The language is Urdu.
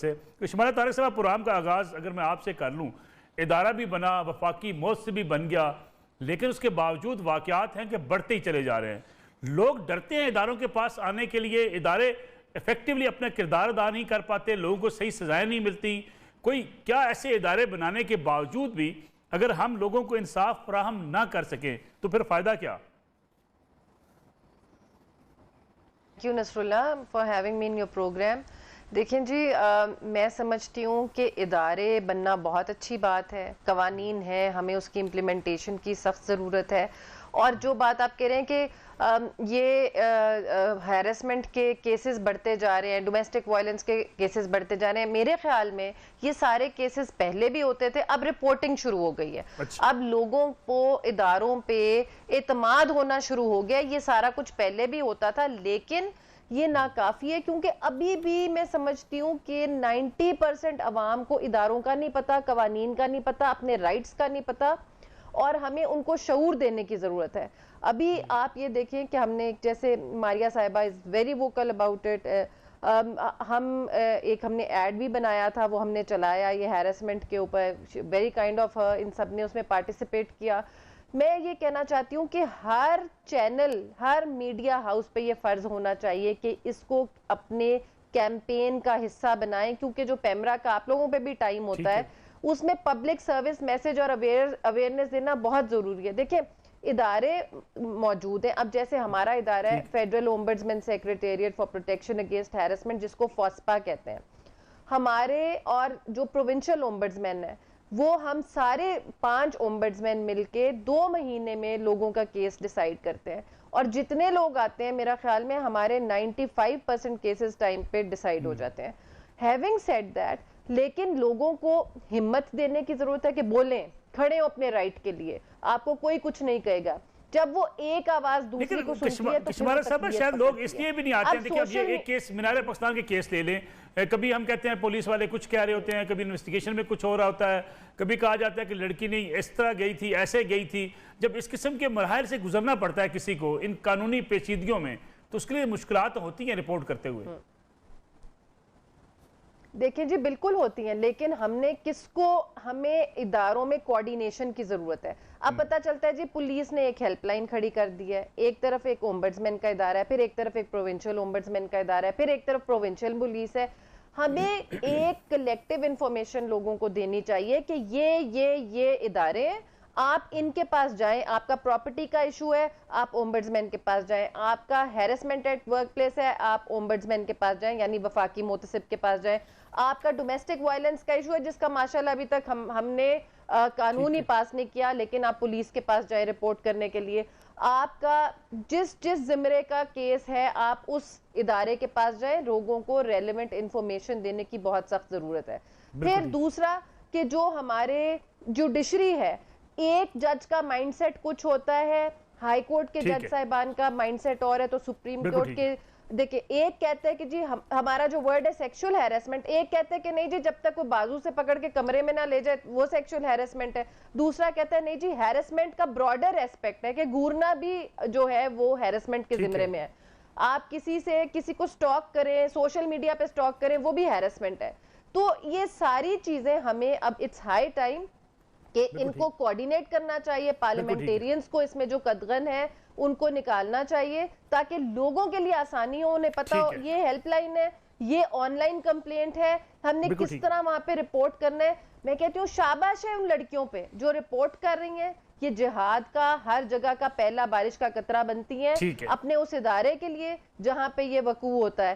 سے شمال طارق صاحب پروگرام کا آغاز اگر میں آپ سے کر لوں، ادارہ بھی بنا، وفاقی موت سے بھی بن گیا، لیکن اس کے باوجود واقعات ہیں کہ بڑھتے ہی چلے جا رہے ہیں۔ لوگ ڈرتے ہیں اداروں کے پاس آنے کے لیے، ادارے ایفیکٹیولی اپنا کردار ادا نہیں کر پاتے، لوگوں کو صحیح سزائیں نہیں ملتی۔ کوئی کیا ایسے ادارے بنانے کے باوجود بھی اگر ہم لوگوں کو انصاف فراہم نہ کر سکیں تو پھر فائدہ کیا؟ Thank you Nasr Allah for having me in your program. دیکھیں جی، میں سمجھتی ہوں کہ ادارے بننا بہت اچھی بات ہے، قوانین ہے، ہمیں اس کی امپلیمنٹیشن کی سخت ضرورت ہے۔ اور جو بات آپ کہہ رہے ہیں کہ یہ ہیرسمنٹ کے کیسز بڑھتے جا رہے ہیں، ڈومیسٹک وائلنس کے کیسز بڑھتے جا رہے ہیں، میرے خیال میں یہ سارے کیسز پہلے بھی ہوتے تھے، اب رپورٹنگ شروع ہو گئی ہے۔ اب لوگوں کو اداروں پہ اعتماد ہونا شروع ہو گیا۔ یہ سارا کچھ پہلے بھی ہوتا تھا، لیکن یہ ناکافی ہے، کیونکہ ابھی بھی میں سمجھتی ہوں کہ 90% عوام کو اداروں کا نہیں پتا، قوانین کا نہیں پتا، اپنے رائٹس کا نہیں پتا، اور ہمیں ان کو شعور دینے کی ضرورت ہے۔ ابھی آپ یہ دیکھیں کہ ہم نے جیسے ماریہ صاحبہ is very vocal about it, ہم نے ایڈ بھی بنایا تھا، وہ ہم نے چلایا یہ ہیرسمنٹ کے اوپر، ویری کائنڈ آف ان سب نے اس میں پارٹیسپیٹ کیا۔ میں یہ کہنا چاہتی ہوں کہ ہر چینل، ہر میڈیا ہاؤس پہ یہ فرض ہونا چاہیے کہ اس کو اپنے کیمپین کا حصہ بنائیں، کیونکہ جو پیمرا کا آپ لوگوں پہ بھی ٹائم ہوتا ہے، اس میں پبلک سروس میسج اور اویئرنیس دینا بہت ضروری ہے۔ دیکھیں ادارے موجود ہیں، اب جیسے ہمارا ادارہ ہے federal ombudsman secretariat for protection against harassment, جس کو فوسپا کہتے ہیں۔ ہمارے اور جو پروونشل اومبڈسمین ہے، وہ ہم سارے 5 اومبڈسمین مل کے 2 مہینے میں لوگوں کا کیس ڈیسائیڈ کرتے ہیں، اور جتنے لوگ آتے ہیں میرا خیال میں ہمارے 95% کیسز ٹائم پہ ڈیسائیڈ ہو جاتے ہیں۔ ہیونگ سیڈ دیٹ، لیکن لوگوں کو ہمت دینے کی ضرورت ہے کہ بولیں، کھڑے ہو اپنے رائٹ کے لیے، آپ کو کوئی کچھ نہیں کہے گا۔ جب وہ ایک آواز دوسری کو سنتی ہے تو کشمارہ صاحب شاید لوگ اس لیے بھی نہیں آتے ہیں۔ دیکھیں اب یہ ایک کیس مینار پاکستان کے کیس لے لیں، کبھی ہم کہتے ہیں پولیس والے کچھ کہہ رہے ہوتے ہیں، کبھی انویسٹیگیشن میں کچھ ہو رہا ہوتا ہے، کبھی کہا جاتا ہے کہ لڑکی نہیں اس طرح گئی تھی، ایسے گئی تھی۔ جب اس قسم کے مراحل سے گزرنا پڑتا ہے کسی کو ان قانونی پیچیدگیوں میں، تو اس کے لیے مشکلات ہوتی ہیں رپورٹ کرتے ہوئے۔ دیکھیں جی بالکل ہوتی ہیں، لیکن ہمیں اداروں میں کوارڈینیشن کی ضرورت ہے۔ اب پتہ چلتا ہے جی پولیس نے ایک ہیلپ لائن کھڑی کر دی ہے، ایک طرف ایک اومبڈسمین کا ادارہ ہے، پھر ایک طرف ایک پروونشل اومبڈسمین کا ادارہ ہے، پھر ایک طرف پروونشل پولیس ہے۔ ہمیں ایک کلیکٹیو انفارمیشن لوگوں کو دینی چاہیے کہ یہ ادارے ہیں، آپ ان کے پاس جائیں، آپ کا پراپرٹی کا ایشو ہے آپ اومبڈسمین کے پاس جائیں، آپ کا ہیرسمنٹ ایٹ ورک پلیس ہے آپ اومبڈسمین کے پاس جائیں، یعنی وفاقی محتسب کے پاس جائیں، آپ کا ڈومیسٹک وائلنس کا ایشو ہے جس کا ماشاءاللہ ابھی تک ہم نے قانون ہی پاس نہیں کیا، لیکن آپ پولیس کے پاس جائیں رپورٹ کرنے کے لیے، آپ کا جس زمرے کا کیس ہے آپ اس ادارے کے پاس جائیں، لوگوں کو ریلیونٹ انفارمیشن دینے کی بہت سخت ضرورت ہے۔ پھر دوسرا کہ جو ہمارے جوڈیشری ہے، ایک جج کا مائنڈ سیٹ کچھ ہوتا ہے، ہائی کورٹ کے جج صاحبان کا مائنڈ سیٹ اور ہے، تو سپریم کورٹ کے دیکھیں ایک کہتے ہیں کہ جی ہمارا جو ورڈ ہے سیکشول ہیرسمنٹ، ایک کہتے ہیں کہ نہیں جی جب تک وہ بازو سے پکڑ کے کمرے میں نہ لے جائے وہ سیکشول ہیرسمنٹ ہے، دوسرا کہتا ہے نہیں جی ہیرسمنٹ کا براڈر ایسپیکٹ ہے کہ گھورنا بھی جو ہے وہ ہیرسمنٹ کے زمرے میں ہے، آپ کسی کو سٹاک کریں، سوشل میڈیا پہ سٹاک کریں، وہ بھی ہیرسمنٹ ہے۔ تو یہ ساری چیزیں ہمیں اب اٹس ہائی ٹائم کہ ان کو کوارڈینیٹ کرنا چاہیے، پارلیمنٹیرینز کو اس میں جو قدغن ہے ان کو نکالنا چاہیے تاکہ لوگوں کے لیے آسانی ہو، انہیں پتا ہو یہ ہیلپ لائن ہے، یہ آن لائن کمپلینٹ ہے، ہم نے کس طرح وہاں پہ رپورٹ کرنا ہے۔ میں کہتی ہوں شاباش ہے ان لڑکیوں پہ جو رپورٹ کر رہی ہیں، یہ جہاد کا ہر جگہ کا پہلا بارش کا قطرہ بنتی ہیں اپنے اس ادارے کے لیے جہاں پہ یہ وقوع ہوتا ہے۔